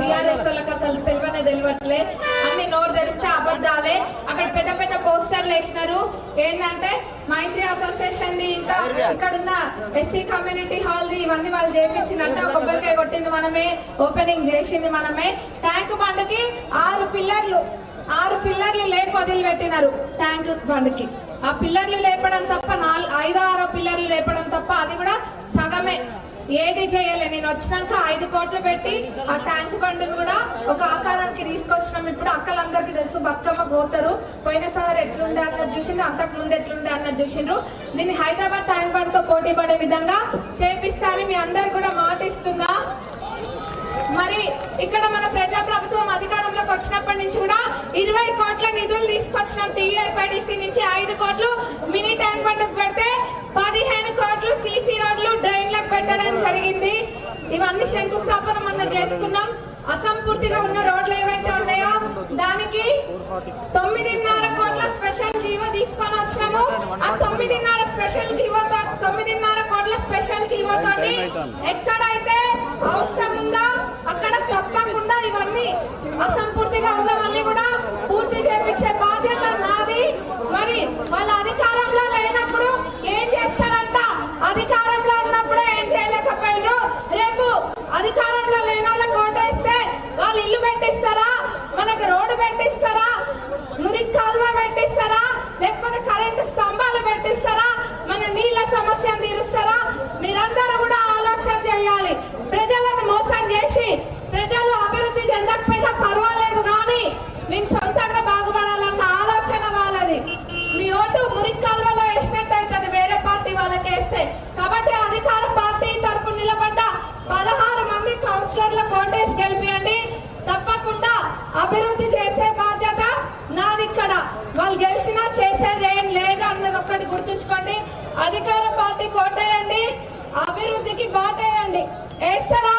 TRS వాళ్ళకి అసలు తెలియట్లే, అన్ని నోరు తెరిస్తే అబద్ధాలే. అక్కడ పెద్ద పెద్ద పోస్టర్లు వేసినారు, ఏంటంటే మైత్రి అసోసియేషన్ ది, ఇంకా ఇక్కడున్న ఎస్సీ కమ్యూనిటీ హాల్ ది, ఇవన్నీ వాళ్ళు చేపించిందంటే కొబ్బరికాయ కొట్టింది మనమే, ఓపెనింగ్ చేసింది మనమే. ట్యాంక్ బండ్కి 6 పిల్లర్లు లేపి వదిలిపెట్టినారు ట్యాంక్ బండ్కి. ఆ పిల్లర్లు లేపడం తప్ప 5-6 పిల్లర్లు లేపడం తప్ప అది కూడా సగమే, ఏది చేయలే. నేను వచ్చినాక 5 కోట్లు పెట్టి ఆ ట్యాంక్ బండ్ని కూడా ఒక ఆకారానికి తీసుకొచ్చినాం. ఇప్పుడు అక్కలందరికీ తెలుసు బతుకమ్మ పోతారు, పోయినసారి ఎట్లుండే అన్నది చూసిండ్రు, అంతకు ముందు ఎట్లుండే అన్నది చూసిండ్రు. దీన్ని హైదరాబాద్ ట్యాంక్ బండ్ తో పోటీ పడే విధంగా చేపిస్తా అని మీ అందరు కూడా మాట ఇస్తున్నా. మరి ఇక్కడ మన ప్రజాప్రభుత్వం అధికారంలోకి వచ్చినప్పటి నుంచి కూడా 20 కోట్ల నిధులు తీసుకొచ్చినాం. టీఎఫ్ఐడిసి నుంచి 5 కోట్లు మినీ ట్యాంక్ బండ్కు పెడితే 15 కోట్లు సీసీ రోడ్లు డ్రైన్లకు పెట్టడం జరిగింది. ఇవన్నీ శంకుస్థాపన మనం చేసుకున్నాం. అసంపూర్తిగా ఉన్న రోడ్లు ఏవైతే ఉన్నాయో దానికి 9.5 కోట్ల స్పెషల్ జీవో తీసుకొని వచ్చినాము. ఆ 9.5 స్పెషల్ జీవోతో 9.5 కోట్ల స్పెషల్ జీవోతోటి ఎక్కడైతే అవసరం ఉందో అక్కడ తప్పకుండా ఇవన్నీ అసంపూర్తిగా ఉన్నవన్నీ కూడా పూర్తి చేపించే బాధ్యత నాది. మరి వాళ్ళ అధికారంలో లేనప్పుడు ఏం చేస్తారంట, అధికారంలో ఉన్నప్పుడు ఏం చేయలేకపోయారు. రేపు అధికారంలో లేని వాళ్ళకి ఓటేస్తే వాళ్ళు ఇల్లు పెట్టిస్తారా, మనకు రోడ్డు పెట్టిస్తారా, మురికి కాలువ పెట్టిస్తారా, లేకపోతే కరెంటు స్తంభాలు పెట్టిస్తారా, మన నీళ్ళ సమస్యను తీరుస్తారా? మీరందరూ కూడా ఆలోచన చేయాలి. ప్రజలను మోసం చేసి ప్రజలు అభివృద్ధి చెందకపోయినా పర్వాలేదు కానీ మేము సొంతంగా బాగుపడాలన్న ఆలోచన వాళ్ళది. మీ ఓటు మురికి కాలువలో వేసినట్టు అవుతుంది వేరే పార్టీ వాళ్ళకి వేస్తే. కాబట్టి అధికార పార్టీ తరపున నిలబడ్డ 16 మంది కౌన్సిలర్లకు ఓటేసి గెలిపియండి. తప్పకుండా అభివృద్ధి చేసే బాధ్యత నాది. ఇక్కడ వాళ్ళు గెలిచినా చేసేది ఏం లేదు అన్నది ఒక్కటి గుర్తుంచుకోండి. అధికార పార్టీకి ఓటేయండి, అభివృద్ధికి బాటేయండి. వేస్తారా?